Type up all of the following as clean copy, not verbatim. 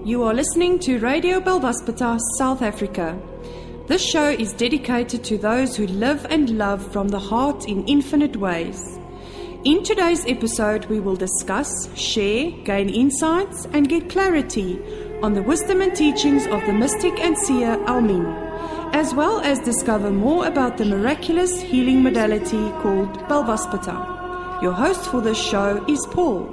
You are listening to Radio Belvaspata, South Africa. This show is dedicated to those who live and love from the heart in infinite ways. In today's episode, we will discuss, share, gain insights, and get clarity on the wisdom and teachings of the mystic and seer Almin, as well as discover more about the miraculous healing modality called Belvaspata. Your host for this show is Paul.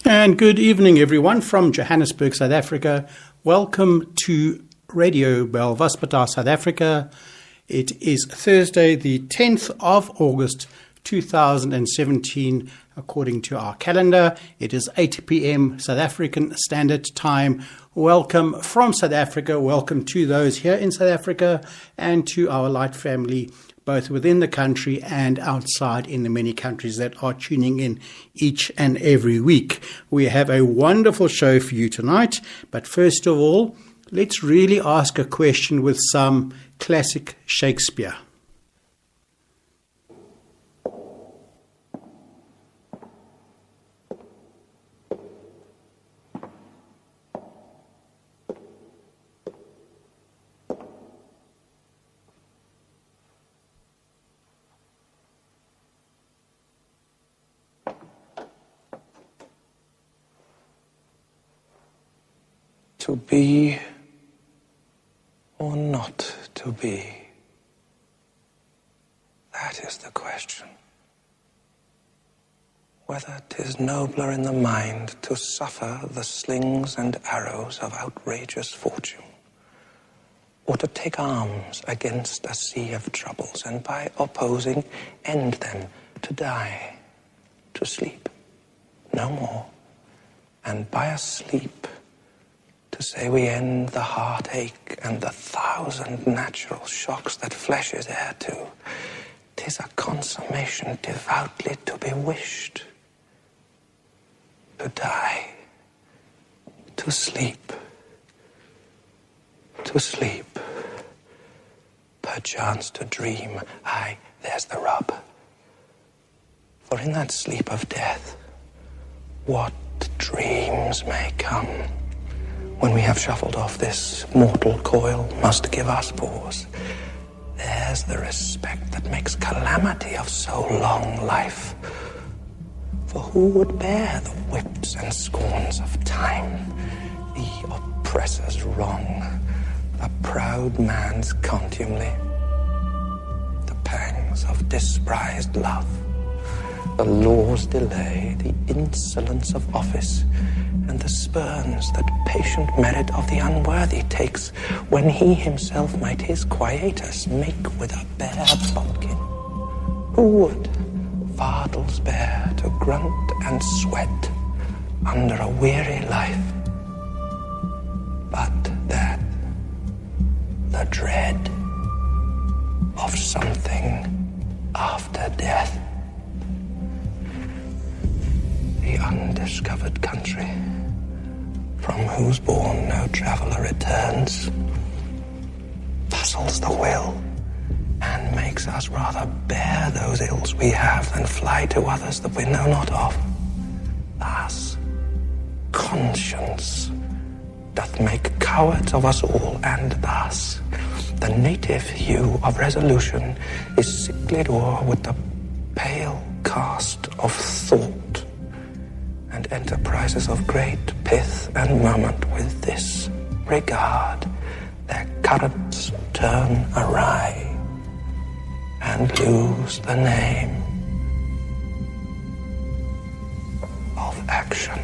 And good evening, everyone, from Johannesburg, South Africa. Welcome to Radio Belvaspata, South Africa. It is Thursday, the 10th of August, 2017, according to our calendar. It is 8 p.m. South African Standard Time. Welcome from South Africa. Welcome to those here in South Africa and to our light family, both within the country and outside in the many countries that are tuning in each and every week. We have a wonderful show for you tonight, but first of all, let's really ask a question with some classic Shakespeare. To be or not to be? That is the question. Whether 'tis nobler in the mind to suffer the slings and arrows of outrageous fortune, or to take arms against a sea of troubles, and by opposing end them, to die, to sleep, no more, and by a sleep to say we end the heartache and the thousand natural shocks that flesh is heir to. 'Tis a consummation devoutly to be wished. To die, to sleep, perchance to dream. Aye, there's the rub. For in that sleep of death, what dreams may come, when we have shuffled off this mortal coil, must give us pause. There's the respect that makes calamity of so long life. For who would bear the whips and scorns of time, the oppressor's wrong, the proud man's contumely, the pangs of despised love, the law's delay, the insolence of office, and the spurns that patient merit of the unworthy takes, when he himself might his quietus make with a bare bodkin? Who would fardels bear to grunt and sweat under a weary life? But that the dread of something after death, the undiscovered country, from whose bourne no traveller returns, puzzles the will, and makes us rather bear those ills we have than fly to others that we know not of. Thus, conscience doth make cowards of us all, and thus the native hue of resolution is sicklied o'er with the pale cast of thought, and enterprises of great pith and moment with this regard, their currents turn awry and lose the name of action.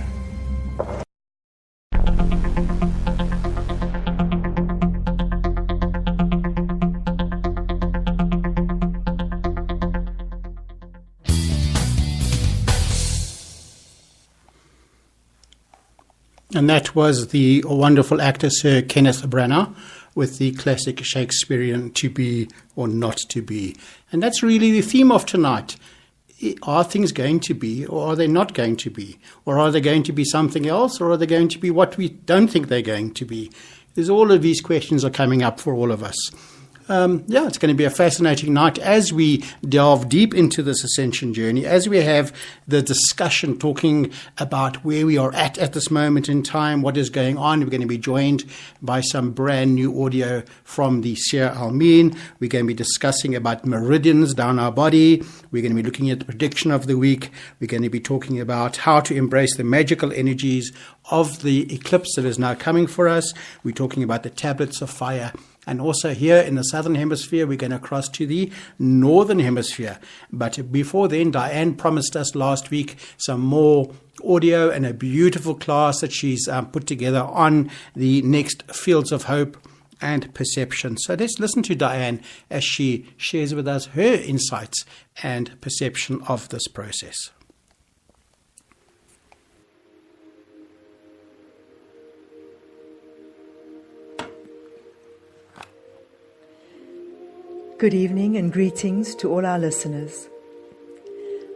And that was the wonderful actor Sir Kenneth Branagh with the classic Shakespearean to be or not to be. And that's really the theme of tonight. Are things going to be, or are they not going to be? Or are they going to be something else, or are they going to be what we don't think they're going to be? There's all of these questions are coming up for all of us. It's going to be a fascinating night as we delve deep into this ascension journey, as we have the discussion talking about where we are at this moment in time, what is going on. We're going to be joined by some brand new audio from the Seer Almin. We're going to be discussing about meridians down our body. We're going to be looking at the prediction of the week. We're going to be talking about how to embrace the magical energies of the eclipse that is now coming for us. We're talking about the tablets of fire. And also here in the southern hemisphere, we're going to cross to the northern hemisphere. But before then, Diane promised us last week some more audio and a beautiful class that she's put together on the next fields of hope and perception. So let's listen to Diane as she shares with us her insights and perception of this process. Good evening and greetings to all our listeners.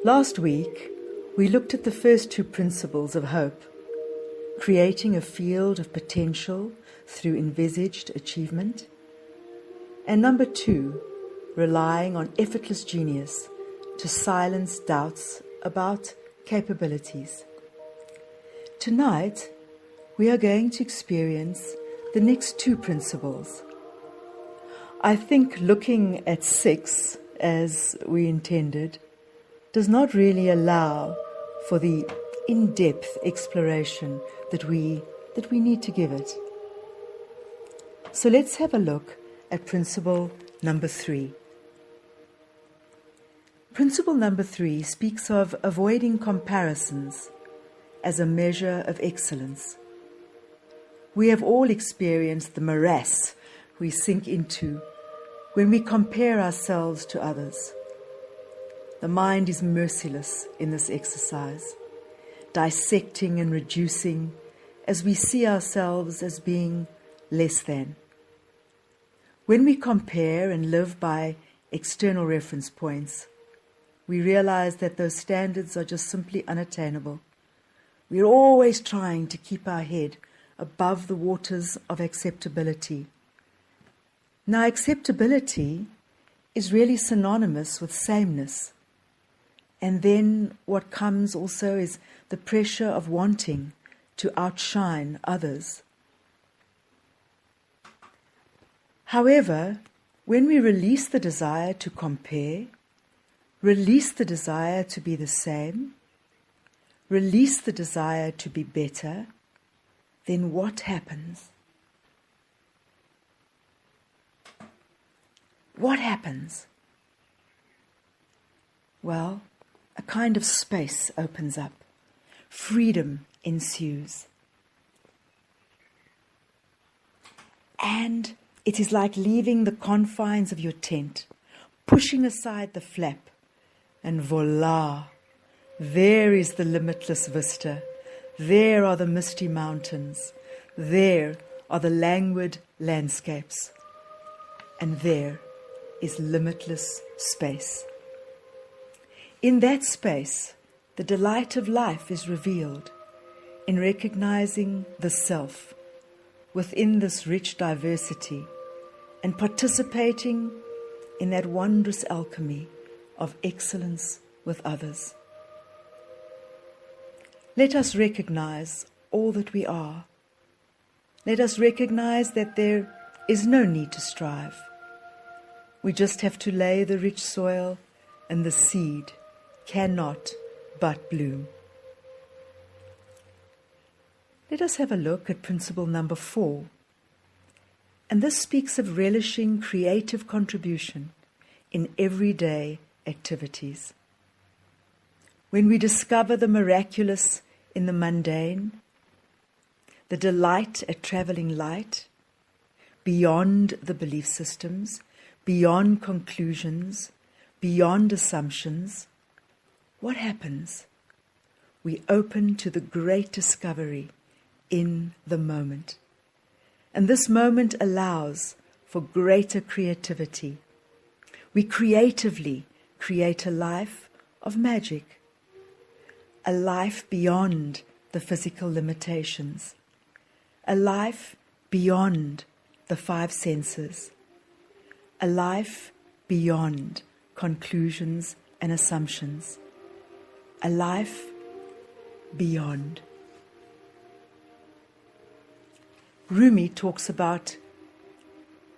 Last week, we looked at the first two principles of hope, creating a field of potential through envisaged achievement, and number 2, relying on effortless genius to silence doubts about capabilities. Tonight, we are going to experience the next two principles. I think looking at 6, as we intended, does not really allow for the in-depth exploration that we need to give it. So let's have a look at principle number 3. Principle number 3 speaks of avoiding comparisons as a measure of excellence. We have all experienced the morass we sink into when we compare ourselves to others. The mind is merciless in this exercise, dissecting and reducing as we see ourselves as being less than. When we compare and live by external reference points, we realize that those standards are just simply unattainable. We're always trying to keep our head above the waters of acceptability. Now, acceptability is really synonymous with sameness. And then what comes also is the pressure of wanting to outshine others. However, when we release the desire to compare, release the desire to be the same, release the desire to be better, then what happens? What happens? Well, a kind of space opens up. Freedom ensues. And it is like leaving the confines of your tent, pushing aside the flap, and voila, there is the limitless vista. There are the misty mountains. There are the languid landscapes. And there is limitless space. In that space, the delight of life is revealed in recognizing the self within this rich diversity and participating in that wondrous alchemy of excellence with others. Let us recognize all that we are. Let us recognize that there is no need to strive. We just have to lay the rich soil, and the seed cannot but bloom. Let us have a look at principle number 4. And this speaks of relishing creative contribution in everyday activities. When we discover the miraculous in the mundane, the delight at traveling light, beyond the belief systems, beyond conclusions, beyond assumptions, what happens? We open to the great discovery in the moment. And this moment allows for greater creativity. We creatively create a life of magic, a life beyond the physical limitations, a life beyond the five senses, a life beyond conclusions and assumptions, a life beyond. Rumi talks about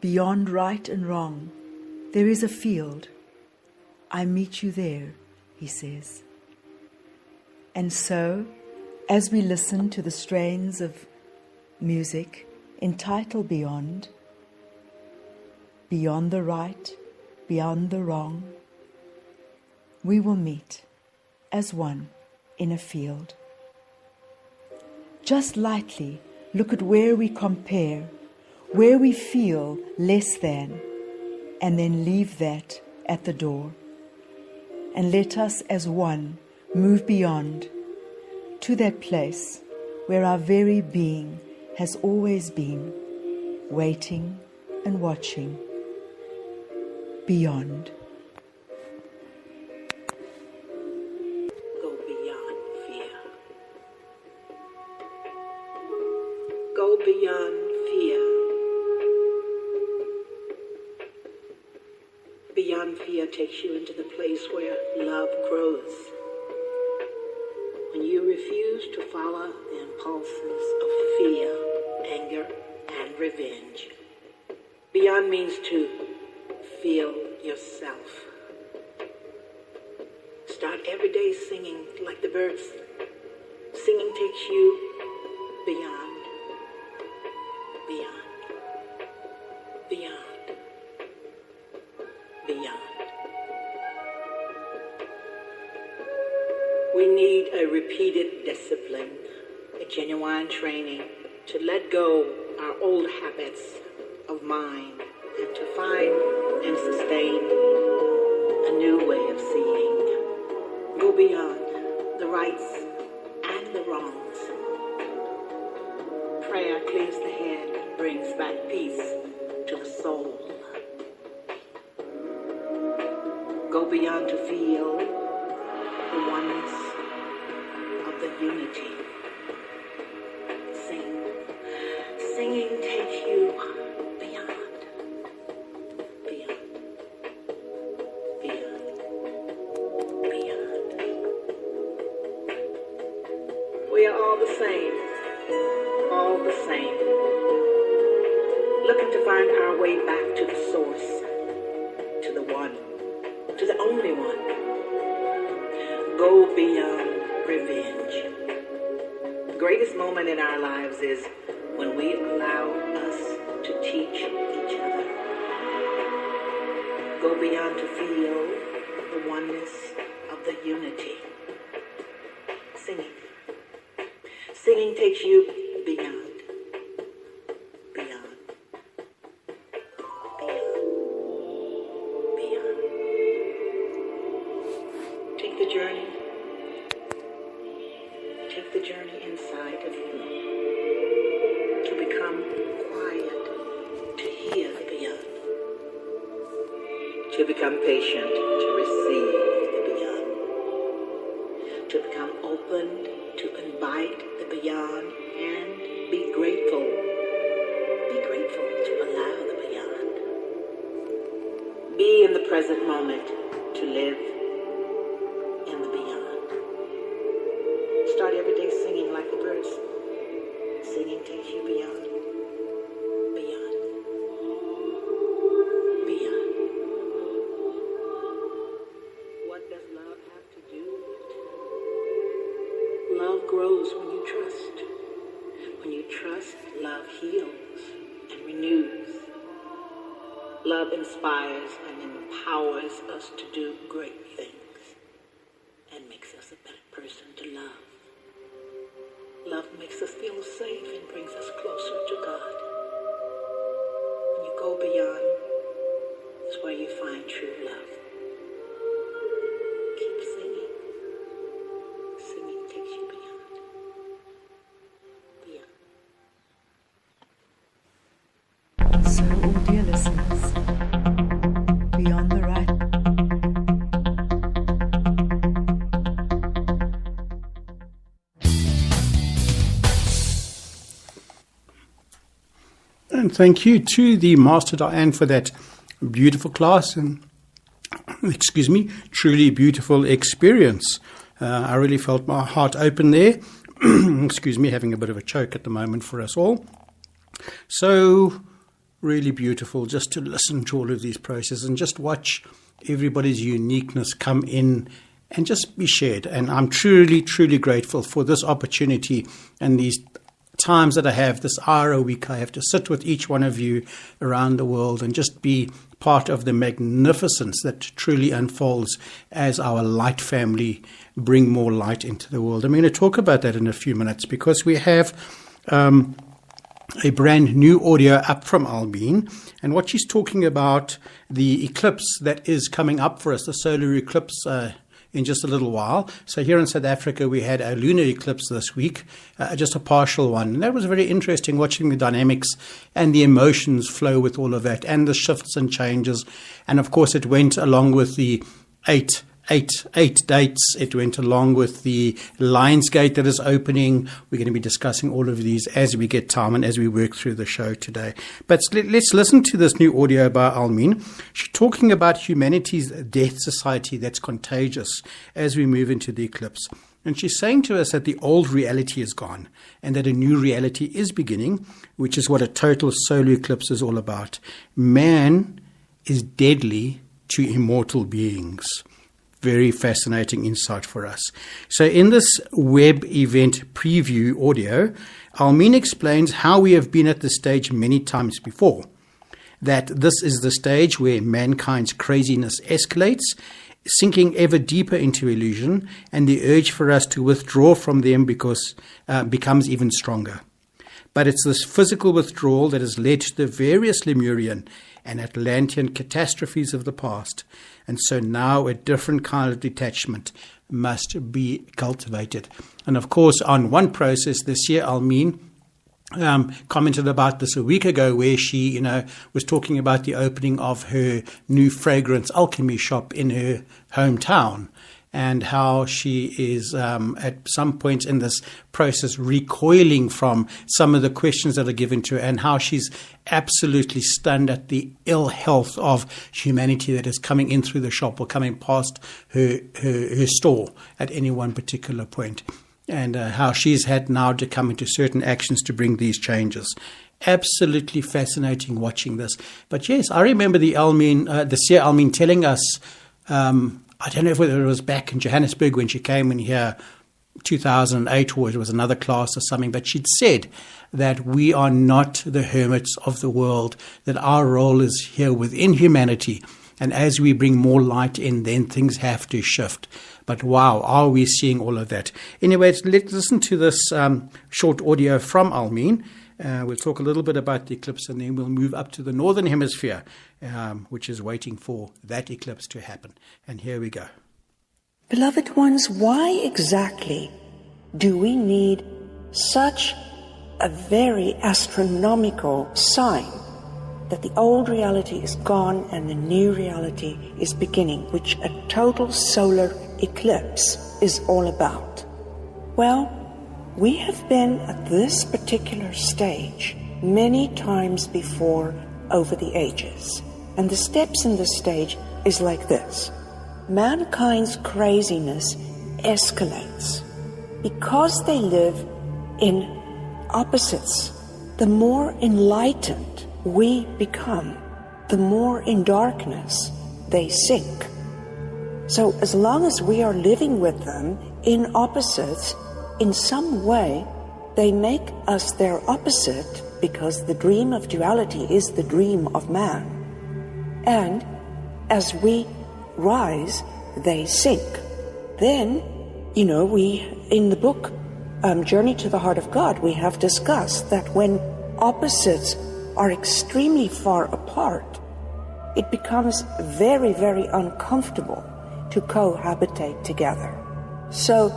beyond right and wrong, there is a field. I meet you there, he says. And so, as we listen to the strains of music entitled Beyond, beyond the right, beyond the wrong, we will meet as one in a field. Just lightly look at where we compare, where we feel less than, and then leave that at the door. And let us as one move beyond to that place where our very being has always been, waiting and watching. Beyond. Go beyond fear. Go beyond fear. Beyond fear takes you into the place where love grows. When you refuse to follow the impulses of fear, anger, and revenge. Beyond means to feel yourself. Start every day singing like the birds. Singing takes you beyond, beyond, beyond, beyond. We need a repeated discipline, a genuine training to let go our old habits of mind and to find and sustain a new way of seeing. Go beyond the rights and the wrongs. Prayer clears the head and brings back peace to the soul. Go beyond to feel the oneness of the unity. Sing. Singing takes you beyond, beyond, beyond, beyond. We are all the same, looking to find our way back to the source, to the one, to the only one. Go beyond revenge. The greatest moment in our lives is when we allow us to teach each other. Go beyond to feel the oneness of the unity. Singing. Singing takes you beyond, beyond, beyond, beyond. Take the journey. Take the journey inside of you to become quiet, to hear the beyond, to become patient, to receive the beyond, to become open, to invite the beyond, and be grateful. Be grateful to allow the beyond. Be in the present moment to live in the beyond. Start every day singing like the birds. Singing takes you beyond, beyond, beyond. What does love have to do with it? Love grows when you trust. When you trust, love heals and renews. Love inspires and empowers us to do great things and makes us a better person to love. Love makes us feel safe and brings us closer to God. When you go beyond, is where you find true love. Keep singing. Singing takes you beyond. Beyond. And thank you to the Master Diane for that beautiful class and, truly beautiful experience. I really felt my heart open there. Having a bit of a choke at the moment for us all. So really beautiful just to listen to all of these processes and just watch everybody's uniqueness come in and just be shared. And I'm truly, truly grateful for this opportunity and these times that I have, this hour a week I have to sit with each one of you around the world and just be part of the magnificence that truly unfolds as our light family bring more light into the world. I'm going to talk about that in a few minutes because we have a brand new audio up from Albine, and what she's talking about, the eclipse that is coming up for us, the solar eclipse in just a little while. So here in South Africa, we had a lunar eclipse this week, just a partial one. And that was very interesting, watching the dynamics and the emotions flow with all of that and the shifts and changes. And of course, it went along with the eight dates. It went along with the Lions Gate that is opening. We're going to be discussing all of these as we get time and as we work through the show today. But let's listen to this new audio by Almeen. She's talking about humanity's death society that's contagious as we move into the eclipse. And she's saying to us that the old reality is gone and that a new reality is beginning, which is what a total solar eclipse is all about. Man is deadly to immortal beings. Very fascinating insight for us. So in this web event preview audio, Almeen explains how we have been at this stage many times before. That this is the stage where mankind's craziness escalates, sinking ever deeper into illusion, and the urge for us to withdraw from them becomes even stronger. But it's this physical withdrawal that has led to the various Lemurian and Atlantean catastrophes of the past. And so now a different kind of detachment must be cultivated. And of course, on one process this year, Almeen commented about this a week ago, where she, was talking about the opening of her new fragrance alchemy shop in her hometown, and how she is at some point in this process recoiling from some of the questions that are given to her, and how she's absolutely stunned at the ill health of humanity that is coming in through the shop or coming past her store at any one particular point, and how she's had now to come into certain actions to bring these changes. Absolutely fascinating watching this. But yes, I remember the Seer Almeen telling us, I don't know if it was back in Johannesburg when she came in here, 2008, or it was another class or something, but she'd said that we are not the hermits of the world, that our role is here within humanity. And as we bring more light in, then things have to shift. But wow, are we seeing all of that? Anyway, let's listen to this short audio from Almeen. We'll talk a little bit about the eclipse, and then we'll move up to the northern hemisphere, which is waiting for that eclipse to happen. And here we go. Beloved ones, why exactly do we need such a very astronomical sign that the old reality is gone and the new reality is beginning, which a total solar eclipse is all about? Well, we have been at this particular stage many times before over the ages. And the steps in this stage is like this. Mankind's craziness escalates because they live in opposites. The more enlightened we become, the more in darkness they sink. So as long as we are living with them in opposites, in some way they make us their opposite, because the dream of duality is the dream of man. And as we rise, they sink. Then, we, in the book Journey to the Heart of God, we have discussed that when opposites are extremely far apart, it becomes very, very uncomfortable to cohabitate together. So,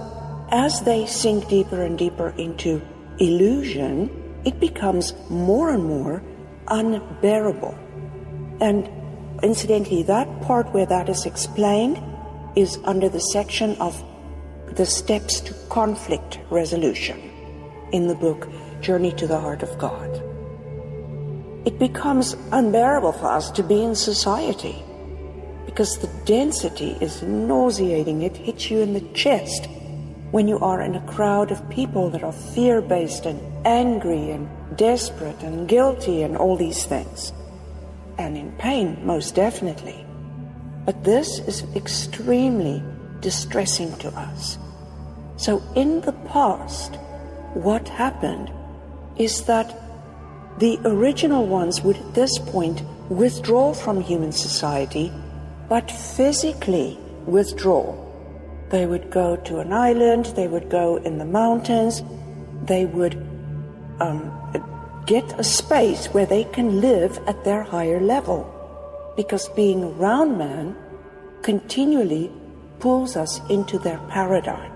as they sink deeper and deeper into illusion, it becomes more and more unbearable. And incidentally, that part where that is explained is under the section of the steps to conflict resolution in the book Journey to the Heart of God. it becomes unbearable for us to be in society because the density is nauseating. It hits you in the chest when you are in a crowd of people that are fear-based and angry and desperate and guilty and all these things. And in pain, most definitely. But this is extremely distressing to us. So in the past, what happened is that the original ones would at this point withdraw from human society, but physically withdraw. They would go to an island, they would go in the mountains, they would get a space where they can live at their higher level. Because being around man continually pulls us into their paradigm.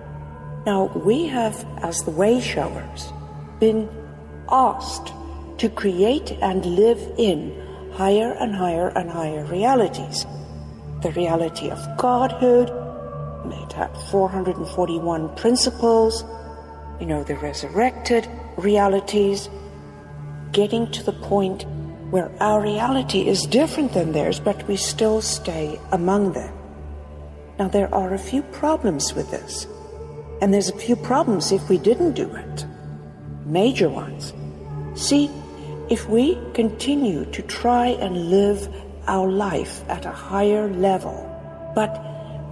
Now, we have, as the way showers, been asked to create and live in higher and higher and higher realities. The reality of Godhood, it had 441 principles, the resurrected realities, getting to the point where our reality is different than theirs, but we still stay among them. Now, there are a few problems with this, and there's a few problems if we didn't do it. Major ones. See, if we continue to try and live our life at a higher level, but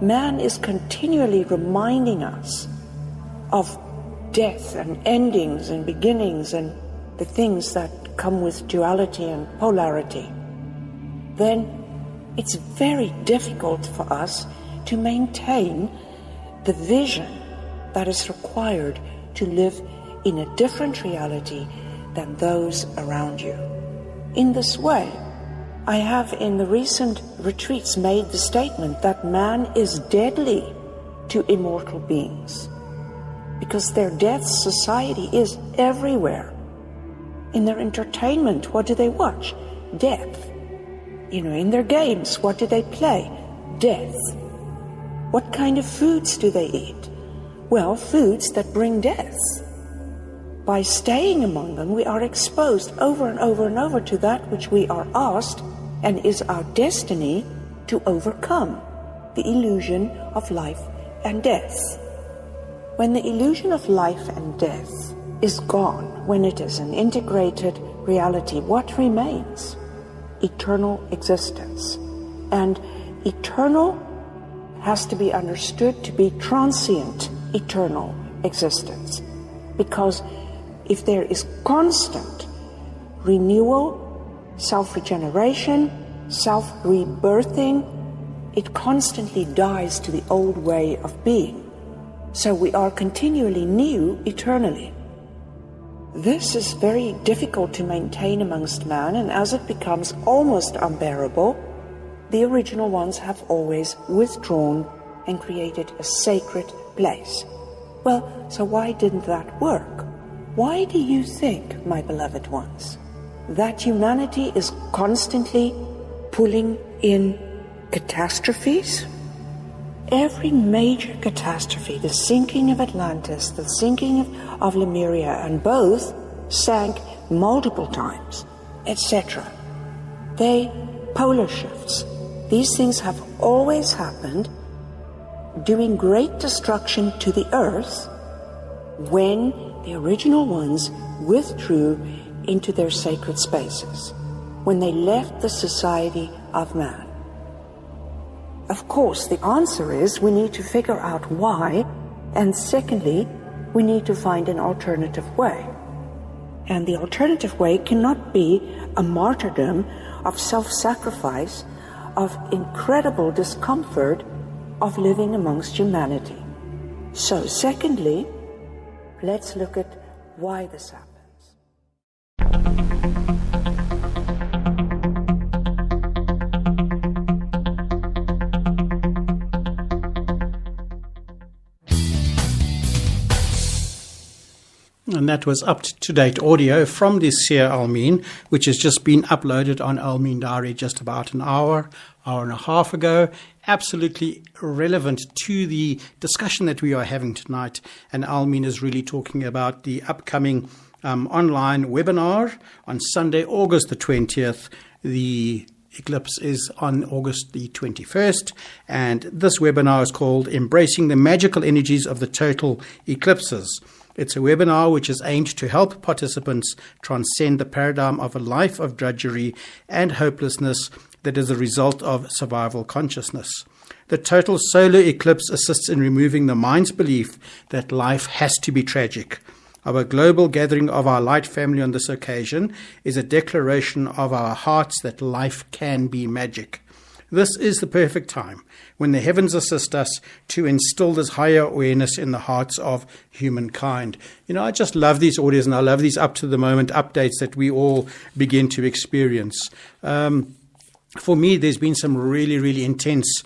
man is continually reminding us of death and endings and beginnings and the things that come with duality and polarity, then it's very difficult for us to maintain the vision that is required to live in a different reality than those around you. In this way, I have in the recent retreats made the statement that man is deadly to immortal beings because their death society is everywhere. In their entertainment, what do they watch? Death. In their games, what do they play? Death. What kind of foods do they eat? Well, foods that bring death. By staying among them, we are exposed over and over and over to that which we are asked and is our destiny to overcome, the illusion of life and death. When the illusion of life and death is gone, when it is an integrated reality, what remains? Eternal existence. And eternal has to be understood to be transient eternal existence. Because if there is constant renewal, self-regeneration, self-rebirthing, it constantly dies to the old way of being. So we are continually new eternally. This is very difficult to maintain amongst man, and as it becomes almost unbearable, the original ones have always withdrawn and created a sacred place. Well, so why didn't that work? Why do you think, my beloved ones, that humanity is constantly pulling in catastrophes? Every major catastrophe, the sinking of Atlantis, the sinking of Lemuria, and both sank multiple times, etc. Polar shifts. These things have always happened, doing great destruction to the earth when the original ones withdrew into their sacred spaces, when they left the society of man. Of course, the answer is we need to figure out why, and secondly, we need to find an alternative way. And the alternative way cannot be a martyrdom of self-sacrifice, of incredible discomfort, of living amongst humanity. So, secondly, let's look at why this happens. And that was up-to-date audio from this Seer Almin, which has just been uploaded on Almin Diary just about an hour and a half ago. Absolutely relevant to the discussion that we are having tonight. And Almin is really talking about the upcoming online webinar on Sunday, August the 20th. The eclipse is on August the 21st, and this webinar is called Embracing the Magical Energies of the Total Eclipses. It's a webinar which is aimed to help participants transcend the paradigm of a life of drudgery and hopelessness that is a result of survival consciousness. The total solar eclipse assists in removing the mind's belief that life has to be tragic. Our global gathering of our light family on this occasion is a declaration of our hearts that life can be magic. This is the perfect time when the heavens assist us to instill this higher awareness in the hearts of humankind. I just love these audios, and I love these up-to-the-moment updates that we all begin to experience. For me, there's been some really, really intense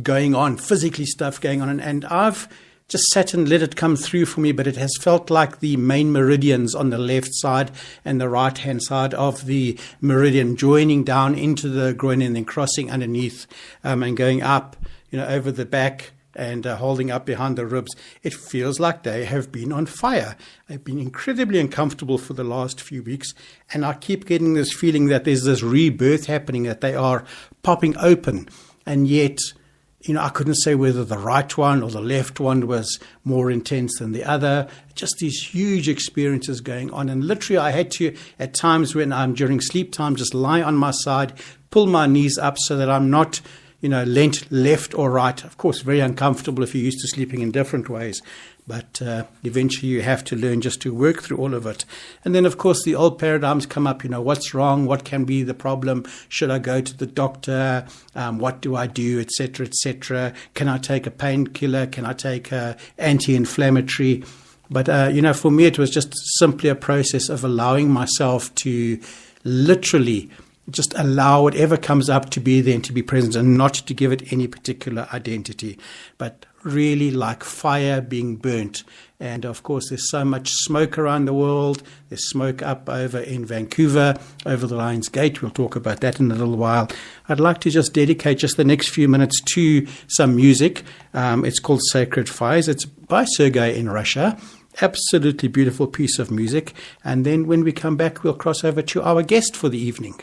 going on, physically stuff going on, and I've just sat and let it come through for me, but it has felt like the main meridians on the left side and the right-hand side of the meridian joining down into the groin and then crossing underneath and going up, over the back and holding up behind the ribs. It feels like they have been on fire. I've been incredibly uncomfortable for the last few weeks, and I keep getting this feeling that there's this rebirth happening, that they are popping open, and yet I couldn't say whether the right one or the left one was more intense than the other. Just these huge experiences going on. And literally I had to, at times when I'm during sleep time, just lie on my side, pull my knees up so that I'm not, leant left or right. Of course, very uncomfortable if you're used to sleeping in different ways. But eventually you have to learn just to work through all of it. And then, of course, the old paradigms come up. What's wrong? What can be the problem? Should I go to the doctor? What do I do? Etc., etc. Can I take a painkiller? Can I take anti-inflammatory? But, for me, it was just simply a process of allowing myself to literally just allow whatever comes up to be there and to be present, and not to give it any particular identity, but really like fire being burnt. And of course, there's so much smoke around the world. There's smoke up over in Vancouver, over the Lions Gate. We'll talk about that in a little while. I'd like to just dedicate just the next few minutes to some music. It's called Sacred Fires. It's by Sergei in Russia. Absolutely beautiful piece of music. And then when we come back, we'll cross over to our guest for the evening.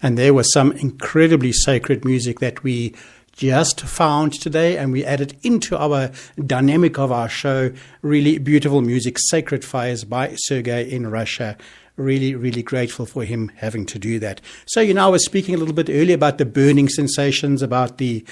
And there was some incredibly sacred music that we just found today, and we added into our dynamic of our show. Really beautiful music, Sacred Fires by Sergei in Russia. Really, really grateful for him having to do that. So, I was speaking a little bit earlier about the burning sensations, about the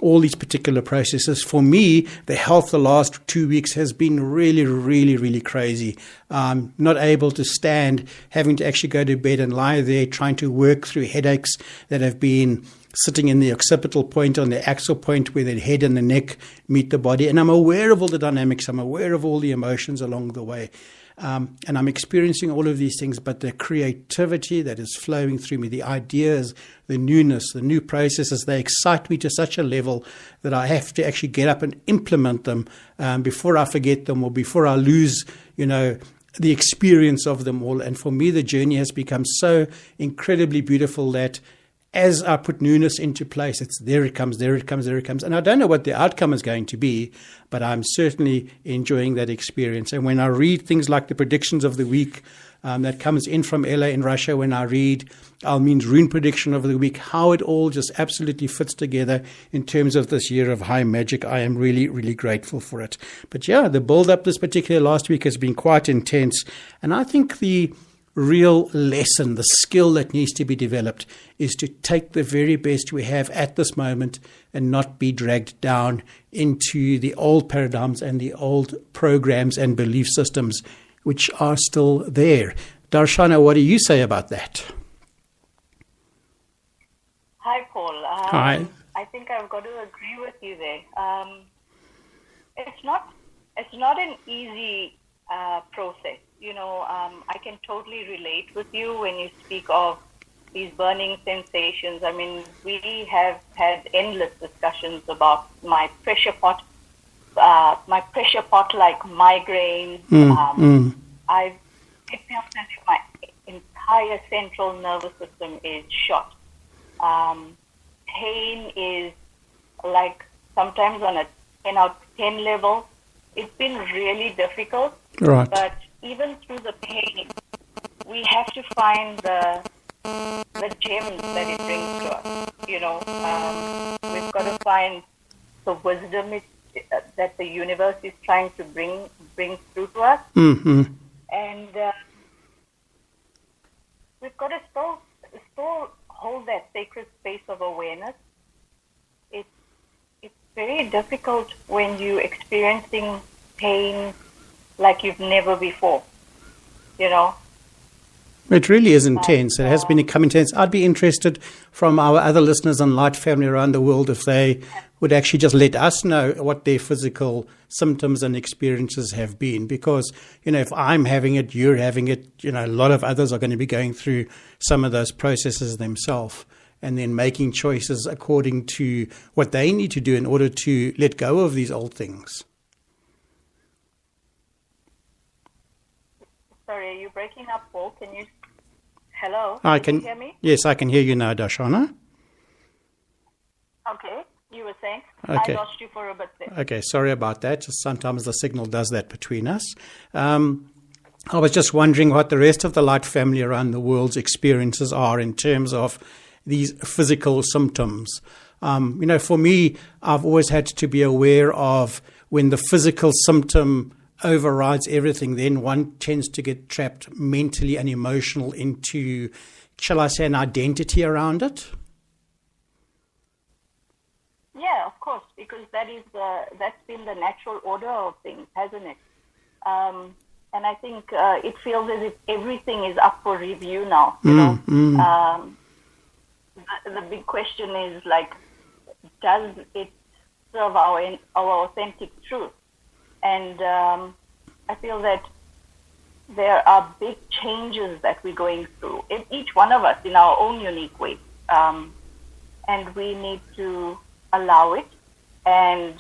all these particular processes. For me, the health the last 2 weeks has been really, really, really crazy. Not able to stand, having to actually go to bed and lie there, trying to work through headaches that have been sitting in the occipital point, on the axial point where the head and the neck meet the body. And I'm aware of all the dynamics. I'm aware of all the emotions along the way. And I'm experiencing all of these things, but the creativity that is flowing through me, the ideas, the newness, the new processes, they excite me to such a level that I have to actually get up and implement them before I forget them or before I lose, the experience of them all. And for me, the journey has become so incredibly beautiful that as I put newness into place, it's there it comes, there it comes, there it comes. And I don't know what the outcome is going to be, but I'm certainly enjoying that experience. And when I read things like the predictions of the week that comes in from Ella in Russia, when I read Almin's rune prediction of the week, how it all just absolutely fits together in terms of this year of high magic, I am really, really grateful for it. But yeah, the build-up this particular last week has been quite intense. And I think the real lesson, the skill that needs to be developed, is to take the very best we have at this moment and not be dragged down into the old paradigms and the old programs and belief systems which are still there. Darshana, what do you say about that? Hi, Paul. Hi. I think I've got to agree with you there. It's not an easy process. I can totally relate with you when you speak of these burning sensations. I mean, we have had endless discussions about my pressure pot like migraines. It feels as if my entire central nervous system is shot. Pain is like sometimes on a 10 out of 10 level. It's been really difficult. Right. But even through the pain, we have to find the gems that it brings to us. We've got to find the wisdom that the universe is trying to bring through to us. Mm-hmm. And we've got to still hold that sacred space of awareness. It's very difficult when you're experiencing pain like you've never before, It really is intense. It has become intense. I'd be interested from our other listeners and Light family around the world if they would actually just let us know what their physical symptoms and experiences have been. Because, if I'm having it, you're having it, a lot of others are going to be going through some of those processes themselves and then making choices according to what they need to do in order to let go of these old things. Sorry, are you breaking up, Paul? Hello? Can you hear me? Yes, I can hear you now, Darshana. Okay, you were saying? Okay. I lost you for a bit there. Okay, sorry about that. Just sometimes the signal does that between us. I was just wondering what the rest of the Light family around the world's experiences are in terms of these physical symptoms. For me, I've always had to be aware of when the physical symptom overrides everything, then one tends to get trapped mentally and emotional into, shall I say, an identity around it? Yeah, of course, because that's been the natural order of things, hasn't it? And I think it feels as if everything is up for review now. The big question is does it serve our authentic truth? And I feel that there are big changes that we're going through, each one of us in our own unique way. And we need to allow it, and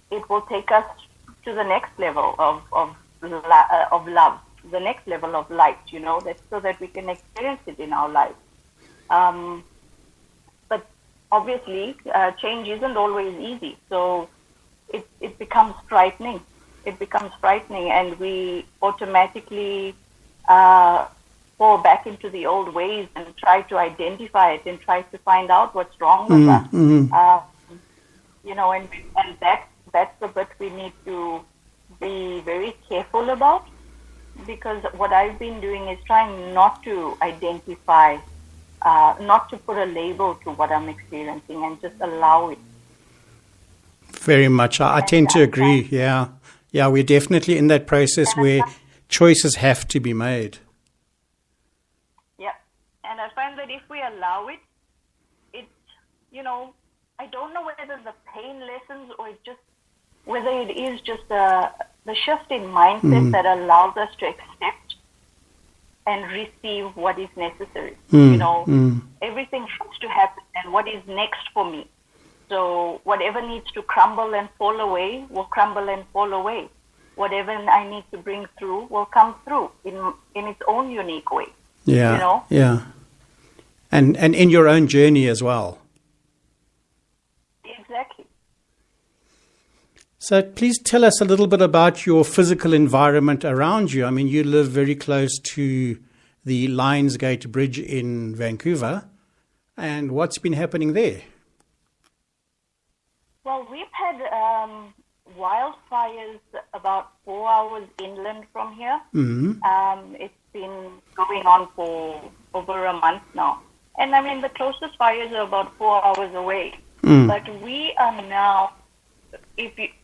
it will take us to the next level of love, the next level of light, so that we can experience it in our lives. But obviously, change isn't always easy. So it becomes frightening. It becomes frightening, and we automatically fall back into the old ways and try to identify it and try to find out what's wrong with us. You know, and that's the bit we need to be very careful about, because what I've been doing is trying not to identify, not to put a label to what I'm experiencing and just allow it. Very much. I tend to agree. Yeah. Yeah, we're definitely in that process where choices have to be made. Yeah. And I find that if we allow it, you know, I don't know whether the pain lessens or whether it is just the shift in mindset that allows us to accept and receive what is necessary. You know, everything has to happen, and what is next for me. So whatever needs to crumble and fall away will crumble and fall away. Whatever I need to bring through will come through in its own unique way. Yeah. You know? Yeah. And in your own journey as well. Exactly. So please tell us a little bit about your physical environment around you. I mean, you live very close to the Lionsgate Bridge in Vancouver. And what's been happening there? Well, we've had wildfires about 4 hours inland from here. It's been going on for over a month now. And I mean, the closest fires are about 4 hours away. But we are now,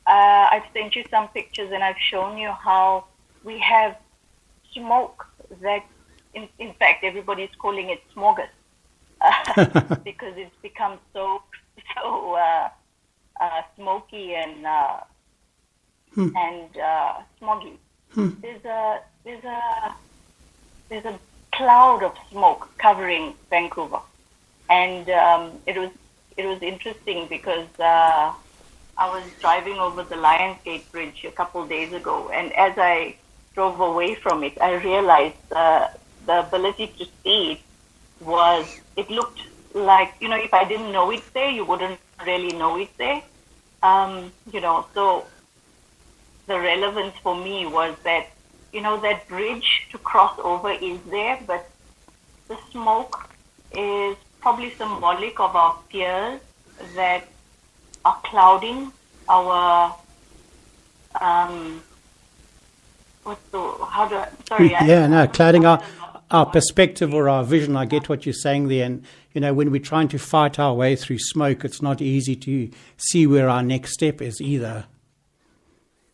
I've sent you some pictures and I've shown you how we have smoke that, in fact, everybody's calling it smogus because it's become so smoky and smoggy. There's a cloud of smoke covering Vancouver, and it was interesting because I was driving over the Lionsgate Bridge a couple of days ago, and as I drove away from it, I realized the ability to see it looked like, you know, if I didn't know it's there, you wouldn't really know it's there. You know, so the relevance for me was that, you know, that bridge to cross over is there, but the smoke is probably symbolic of our fears that are clouding our clouding our perspective or our vision. I get what you're saying there. And, you know, when we're trying to fight our way through smoke, it's not easy to see where our next step is either.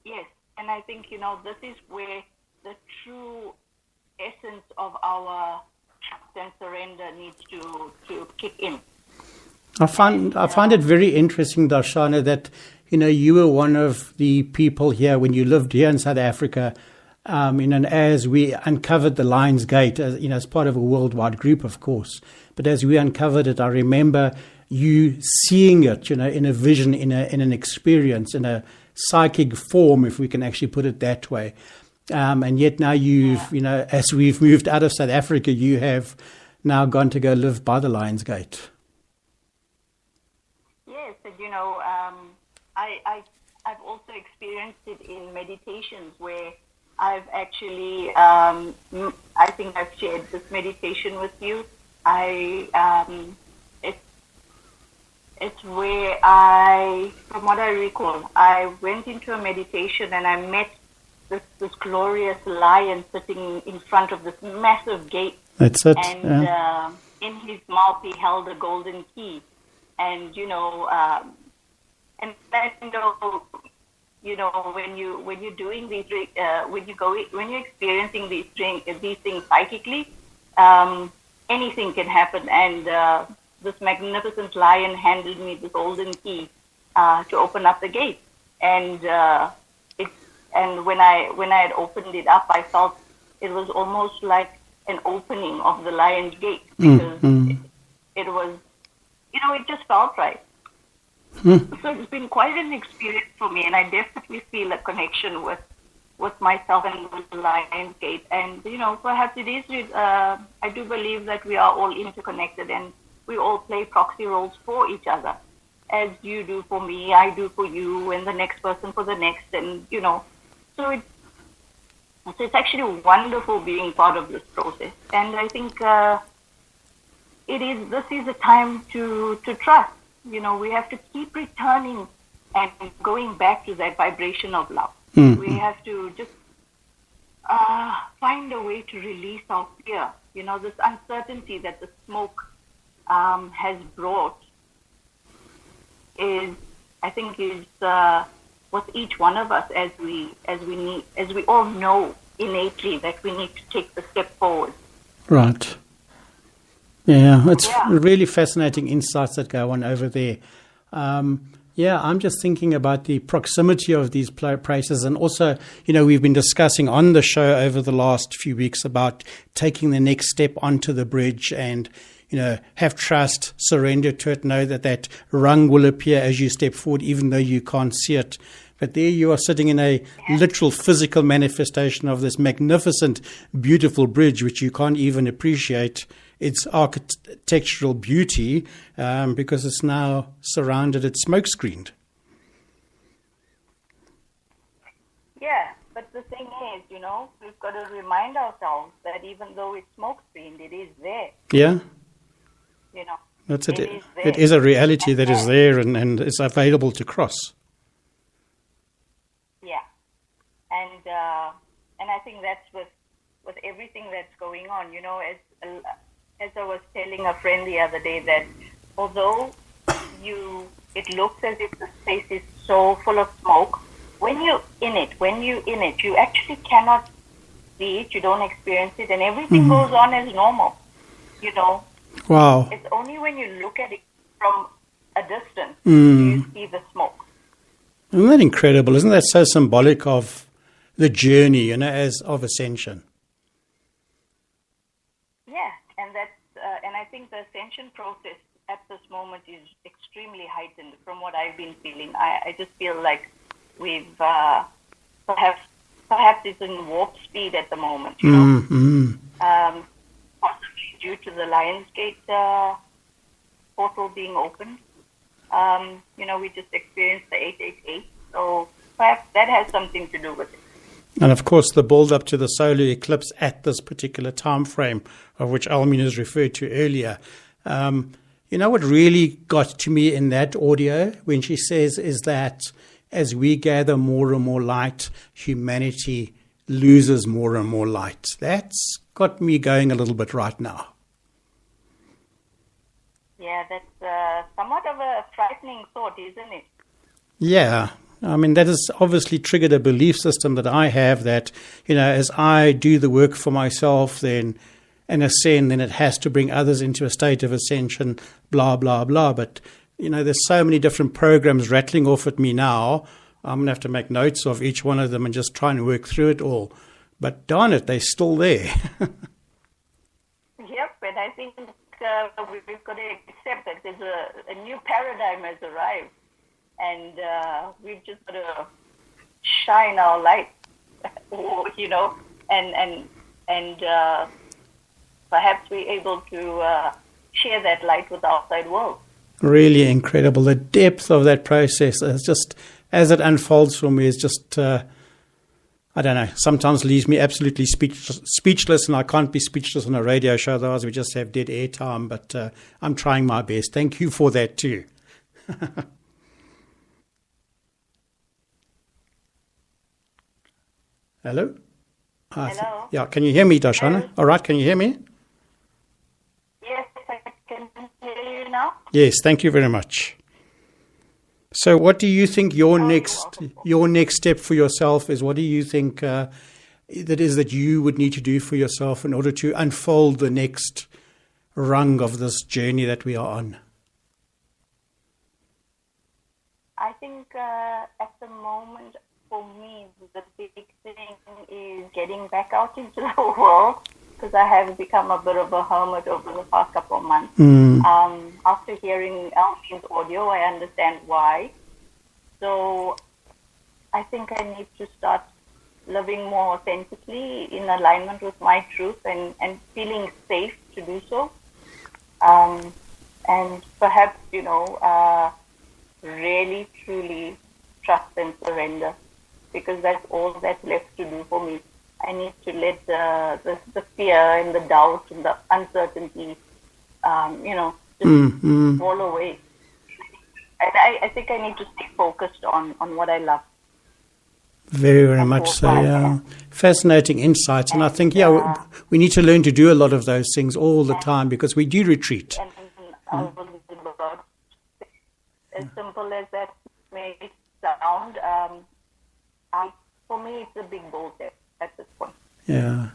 Yes, and I think, you know, this is where the true essence of our trust and surrender needs to kick in. I find it very interesting, Darshana, that, you know, you were one of the people here when you lived here in South Africa. You know, and as we uncovered the Lionsgate, you know, as part of a worldwide group, of course, but as we uncovered it, I remember you seeing it, you know, in a vision, in an experience, in a psychic form, if we can actually put it that way. And yet now you know, as we've moved out of South Africa, you have now gone to go live by the Lionsgate. Yes, and you know, I've also experienced it in meditations where I've actually, I think I've shared this meditation with you. It's where from what I recall, I went into a meditation and I met this glorious lion sitting in front of this massive gate. That's it. And in his mouth he held a golden key. And you know, and you know, when you're doing these, when you're experiencing these things psychically, anything can happen. And this magnificent lion handed me this golden key to open up the gate. And when I had opened it up, I felt it was almost like an opening of the lion's gate because it was, you know, it just felt right. So it's been quite an experience for me, and I definitely feel a connection with myself and with the Lionsgate. And, you know, perhaps it is, I do believe that we are all interconnected and we all play proxy roles for each other. As you do for me, I do for you, and the next person for the next. And, you know, so So it's actually wonderful being part of this process. And I think this is a time to trust. We have to keep returning and going back to that vibration of love. Mm-hmm. We have to just find a way to release our fear. This uncertainty that the smoke has brought is with each one of us as we all know innately that we need to take the step forward. Right. Yeah, it's really fascinating insights that go on over there. I'm just thinking about the proximity of these places, and also, we've been discussing on the show over the last few weeks about taking the next step onto the bridge and, have trust, surrender to it, know that rung will appear as you step forward, even though you can't see it. But there you are sitting in a literal physical manifestation of this magnificent, beautiful bridge, which you can't even appreciate its architectural beauty because it's now surrounded, it's smoke screened. Yeah, but the thing is, we've got to remind ourselves that even though it's smoke screened, it is there. Yeah. That's it. It is a reality that is there and it's available to cross. Yeah, and I think that's with everything that's going on. As I was telling a friend the other day, that although it looks as if the space is so full of smoke, when you're in it, you actually cannot see it. You don't experience it, and everything goes on as normal. Wow. It's only when you look at it from a distance do you see the smoke. Isn't that incredible? Isn't that so symbolic of the journey, as of ascension? Yeah, and I think the ascension process at this moment is extremely heightened from what I've been feeling. I just feel like we've perhaps it's in warp speed at the moment, possibly due to the Lionsgate portal being opened. We just experienced the 888, so perhaps that has something to do with it. And of course, the build-up to the solar eclipse at this particular time frame, of which Almina's referred to earlier. What really got to me in that audio when she says is that as we gather more and more light, humanity loses more and more light. That's got me going a little bit right now. Yeah, that's somewhat of a frightening thought, isn't it? Yeah. That has obviously triggered a belief system that I have that, as I do the work for myself and ascend, then it has to bring others into a state of ascension, blah, blah, blah. But, there's so many different programs rattling off at me now. I'm going to have to make notes of each one of them and just try and work through it all. But darn it, they're still there. Yep, and I think we've got to accept that there's a new paradigm has arrived. And we've just got to shine our light, and perhaps we're able to share that light with the outside world. Really incredible. The depth of that process is just, as it unfolds for me, is just, I don't know, sometimes leaves me absolutely speechless, and I can't be speechless on a radio show, otherwise we just have dead air time, but I'm trying my best. Thank you for that too. Hello? Hello? Yeah, can you hear me, Darshana? Hello? All right, can you hear me? Yes, I can hear you now. Yes, thank you very much. So what do you think your next step for yourself is? What do you think that you would need to do for yourself in order to unfold the next rung of this journey that we are on? I think at the moment, for me, the big thing is getting back out into the world, because I have become a bit of a hermit over the past couple of months. After hearing Alvin's audio, I understand why. So I think I need to start living more authentically in alignment with my truth and feeling safe to do so. And perhaps, really, truly trust and surrender, because that's all that's left to do for me. I need to let the fear and the doubt and the uncertainty, just fall away. And I think I need to stay focused on what I love. Very, very much so, yeah. Fascinating insights. And I think, we need to learn to do a lot of those things all the time because we do retreat. And as simple as that may sound, for me, it's a big bold step at this point. Yeah.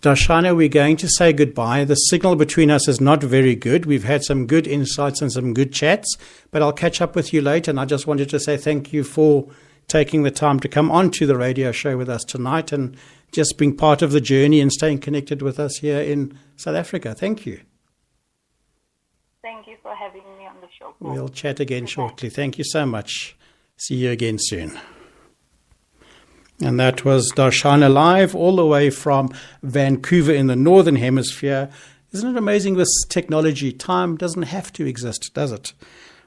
Darshana, we're going to say goodbye. The signal between us is not very good. We've had some good insights and some good chats, but I'll catch up with you later. And I just wanted to say thank you for taking the time to come on to the radio show with us tonight and just being part of the journey and staying connected with us here in South Africa. Thank you. Thank you for having me on the show, Paul. We'll chat again shortly. Thank you so much. See you again soon. And that was Darshana live all the way from Vancouver in the Northern Hemisphere. Isn't it amazing with technology? Time doesn't have to exist, does it?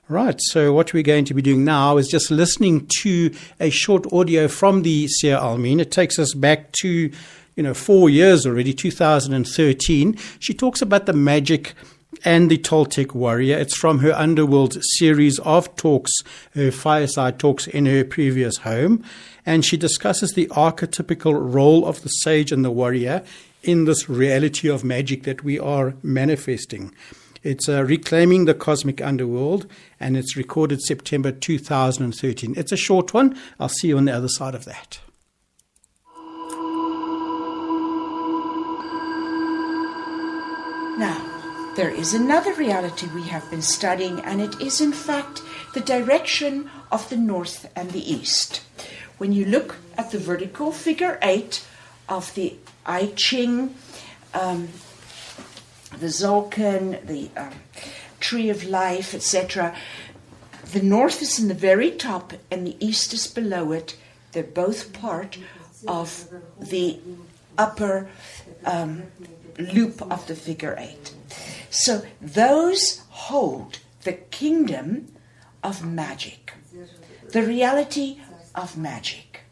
Right, so what we're going to be doing now is just listening to a short audio from the Seer Almeen. It takes us back to, 4 years already, 2013. She talks about the magic and the Toltec warrior. It's from her Underworld series of talks, her fireside talks in her previous home. And she discusses the archetypical role of the sage and the warrior in this reality of magic that we are manifesting. It's Reclaiming the Cosmic Underworld, and it's recorded September 2013. It's a short one. I'll see you on the other side of that. Now, there is another reality we have been studying, and it is, in fact, the direction of the north and the east. When you look at the vertical figure 8 of the I Ching, the Zolkin, the Tree of Life, etc., the north is in the very top and the east is below it. They're both part of the upper loop of the figure 8. So those hold the kingdom of magic, the reality of magic.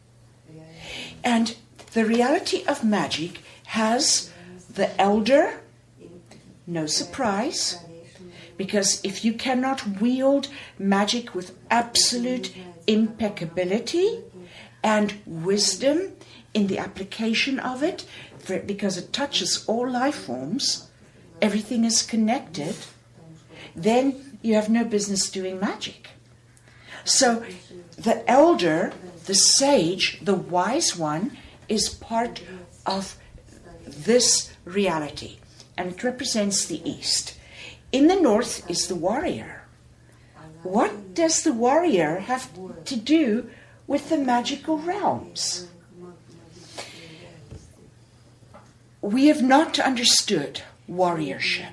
And the reality of magic has the elder, no surprise, because if you cannot wield magic with absolute impeccability and wisdom in the application of it, because it touches all life forms, everything is connected, then you have no business doing magic. So the elder, the sage, the wise one, is part of this reality, and it represents the east. In the north is the warrior. What does the warrior have to do with the magical realms? We have not understood warriorship.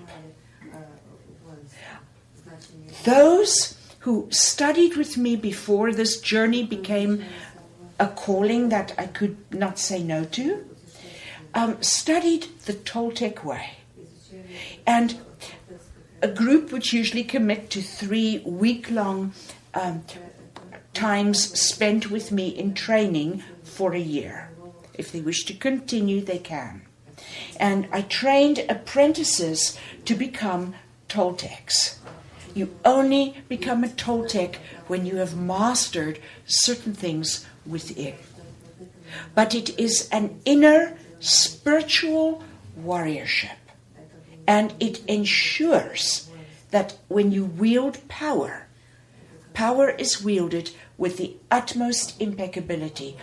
Those who studied with me before this journey became a calling that I could not say no to, studied the Toltec way. And a group would usually commit to 3 week-long times spent with me in training for a year. If they wish to continue, they can. And I trained apprentices to become Toltecs. You only become a Toltec when you have mastered certain things within. But it is an inner spiritual warriorship. And it ensures that when you wield power, power is wielded with the utmost impeccability.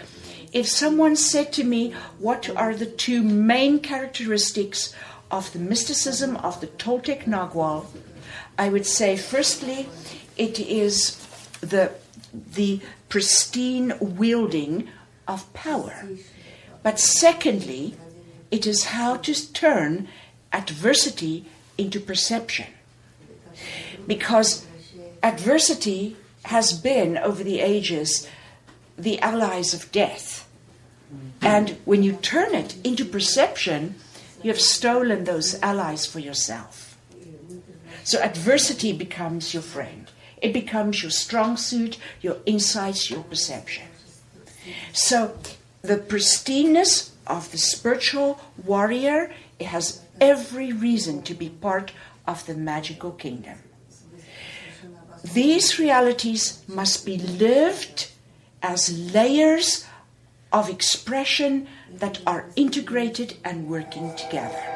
If someone said to me, what are the 2 main characteristics of the mysticism of the Toltec Nagual, I would say, firstly, it is the pristine wielding of power. But secondly, it is how to turn adversity into perception. Because adversity has been, over the ages, the allies of death. And when you turn it into perception, you have stolen those allies for yourself. So adversity becomes your friend. It becomes your strong suit, your insights, your perception. So the pristineness of the spiritual warrior has every reason to be part of the magical kingdom. These realities must be lived as layers of expression that are integrated and working together.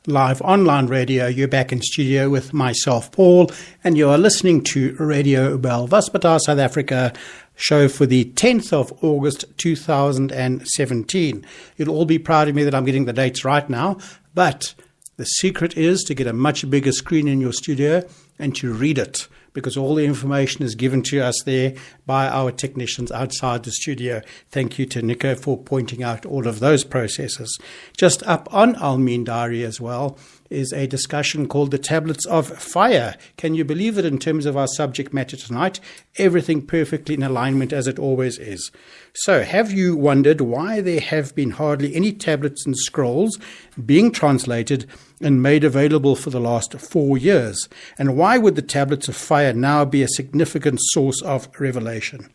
Live online radio, you're back in studio with myself, Paul, and you are listening to Radio Belvaspatar, South Africa, show for the 10th of August 2017. You'll all be proud of me that I'm getting the dates right now, but the secret is to get a much bigger screen in your studio and to read it, because all the information is given to us there by our technicians outside the studio. Thank you to Nico for pointing out all of those processes. Just up on Almeen Diary as well is a discussion called The Tablets of Fire. Can you believe it in terms of our subject matter tonight? Everything perfectly in alignment as it always is. So, have you wondered why there have been hardly any tablets and scrolls being translated and made available for the last 4 years? And why would the Tablets of Fire now be a significant source of revelation?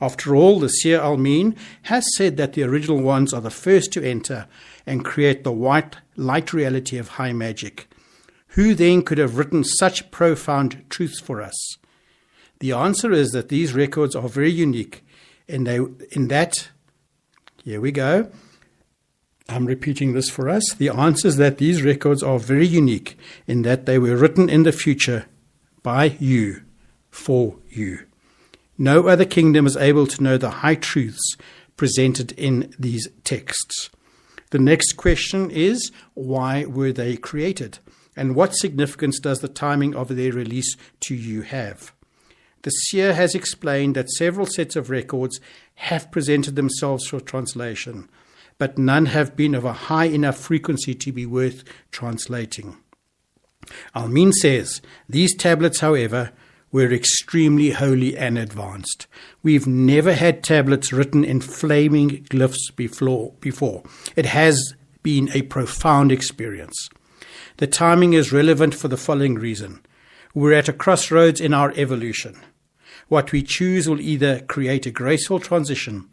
After all, the Seer Almeen has said that the original ones are the first to enter and create the white light reality of high magic. Who then could have written such profound truths for us? The answer is that these records are very unique in that, here we go, I'm repeating this for us. The answer is that these records are very unique in that they were written in the future by you, for you. No other kingdom is able to know the high truths presented in these texts. The next question is, why were they created? And what significance does the timing of their release to you have? The seer has explained that several sets of records have presented themselves for translation, but none have been of a high enough frequency to be worth translating. Almeen says, these tablets, however, were extremely holy and advanced. We've never had tablets written in flaming glyphs before. It has been a profound experience. The timing is relevant for the following reason. We're at a crossroads in our evolution. What we choose will either create a graceful transition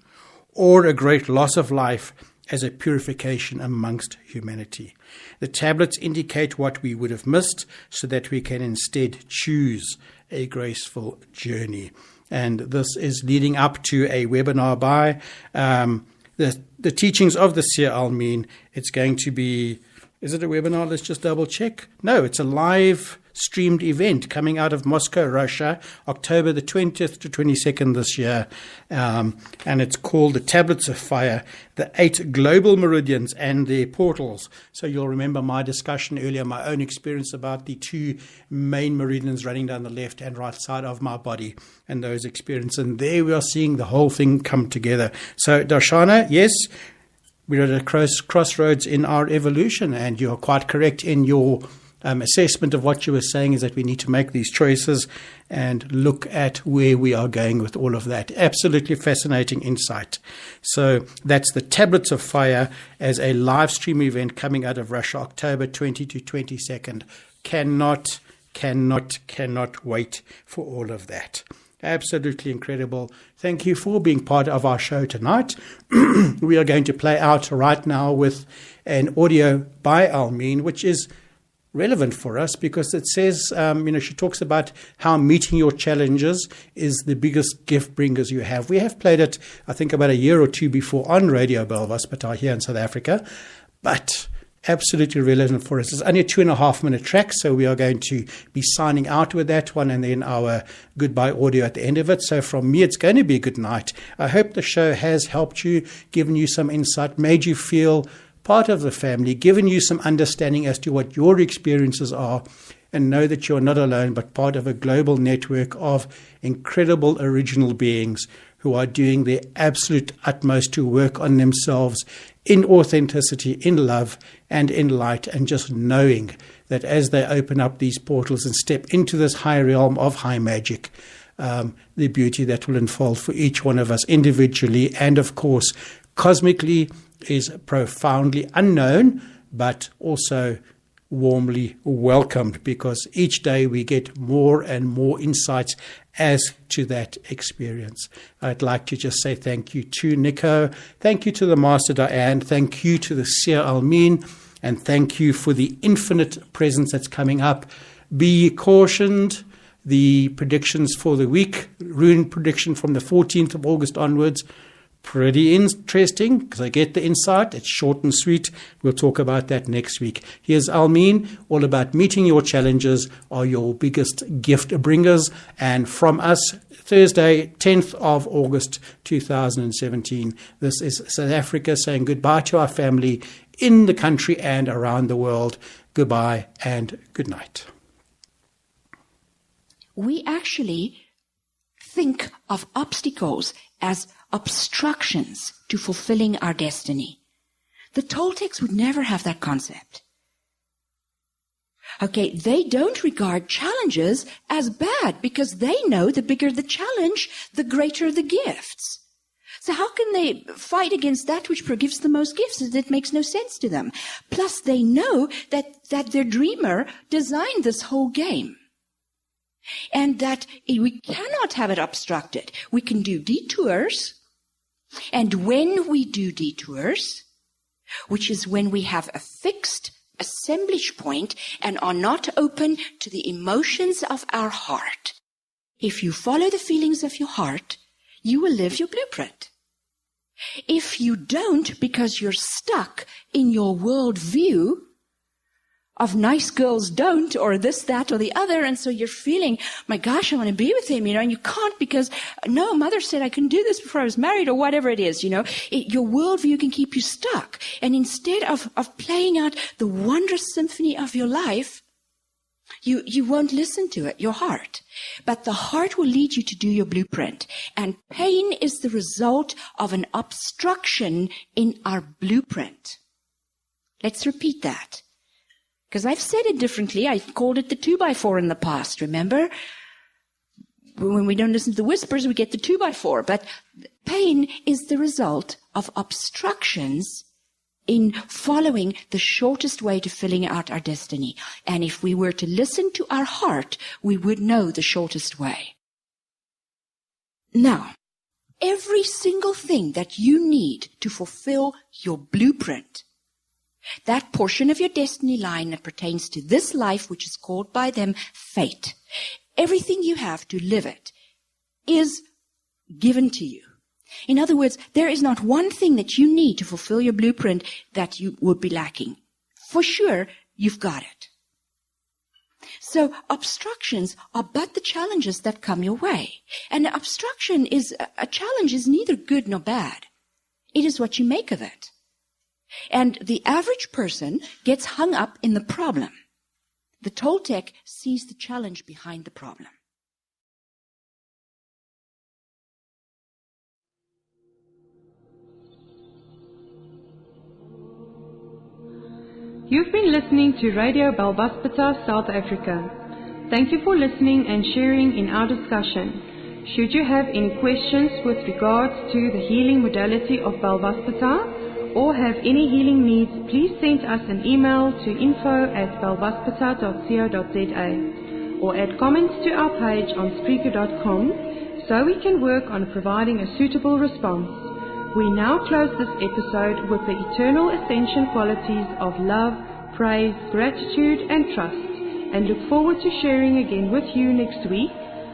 or a great loss of life as a purification amongst humanity. The tablets indicate what we would have missed so that we can instead choose a graceful journey. And this is leading up to a webinar by the teachings of the Seer Almeen. It's going to be, is it a webinar? Let's just double check. No, it's a live streamed event coming out of Moscow, Russia, October the 20th to 22nd this year. And it's called The Tablets of Fire, the 8 Global Meridians and their Portals. So you'll remember my discussion earlier, my own experience about the 2 main meridians running down the left and right side of my body and those experiences. And there we are seeing the whole thing come together. So Darshana, yes, we're at a crossroads in our evolution, and you're quite correct in your assessment of what you were saying, is that we need to make these choices and look at where we are going with all of that. Absolutely fascinating insight. So that's the Tablets of Fire as a live stream event coming out of Russia, October 20 to 22nd. Cannot wait for all of that. Absolutely incredible. Thank you for being part of our show tonight. We are going to play out right now with an audio by Almeen, which is relevant for us because it says, she talks about how meeting your challenges is the biggest gift bringers you have. We have played it, I think, about a year or two before on Radio Belvaspatar here in South Africa, but absolutely relevant for us. It's only a 2.5-minute track, so we are going to be signing out with that one and then our goodbye audio at the end of it. So from me, it's going to be a good night. I hope the show has helped you, given you some insight, made you feel part of the family, given you some understanding as to what your experiences are, and know that you're not alone, but part of a global network of incredible original beings who are doing their absolute utmost to work on themselves in authenticity, in love, and in light, and just knowing that as they open up these portals and step into this high realm of high magic, the beauty that will unfold for each one of us individually and, of course, cosmically is profoundly unknown, but also warmly welcomed, because each day we get more and more insights as to that experience. I'd like to just say thank you to Nico, thank you to the Master Diane, thank you to the Seer Almin, and thank you for the infinite presence that's coming up. Be cautioned, the predictions for the week, rune prediction from the 14th of August onwards, pretty interesting because I get the insight. It's short and sweet. We'll talk about that next week. Here's Almin, all about meeting your challenges are your biggest gift bringers. And from us, Thursday, 10th of August 2017, this is South Africa saying goodbye to our family in the country and around the world. Goodbye and good night. We actually think of obstacles as obstructions to fulfilling our destiny. The Toltecs would never have that concept. Okay, they don't regard challenges as bad because they know the bigger the challenge, the greater the gifts. So how can they fight against that which gives the most gifts? It makes no sense to them. Plus, they know that their dreamer designed this whole game. And that we cannot have it obstructed. We can do detours. And when we do detours, which is when we have a fixed assemblage point and are not open to the emotions of our heart, if you follow the feelings of your heart, you will live your blueprint. If you don't, because you're stuck in your worldview of nice girls don't, or this, that, or the other, and so you're feeling, my gosh, I want to be with him, and you can't because, no, mother said I couldn't do this before I was married, or whatever it is, your worldview can keep you stuck. And instead of playing out the wondrous symphony of your life, you won't listen to it, your heart. But the heart will lead you to do your blueprint. And pain is the result of an obstruction in our blueprint. Let's repeat that. Because I've said it differently. I called it the 2x4 in the past, remember? When we don't listen to the whispers, we get the 2x4. But pain is the result of obstructions in following the shortest way to filling out our destiny. And if we were to listen to our heart, we would know the shortest way. Now, every single thing that you need to fulfill your blueprint, that portion of your destiny line that pertains to this life, which is called by them fate, everything you have to live it is given to you. In other words, there is not one thing that you need to fulfill your blueprint that you would be lacking. For sure, you've got it. So obstructions are but the challenges that come your way. And obstruction is, a challenge is neither good nor bad. It is what you make of it. And the average person gets hung up in the problem. The Toltec sees the challenge behind the problem. You've been listening to Radio Belvaspita, South Africa. Thank you for listening and sharing in our discussion. Should you have any questions with regards to the healing modality of Belvaspita or have any healing needs, please send us an email to info@belvaspita.co.za or add comments to our page on Spreaker.com so we can work on providing a suitable response. We now close this episode with the eternal ascension qualities of love, praise, gratitude and trust, and look forward to sharing again with you next week.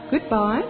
Goodbye.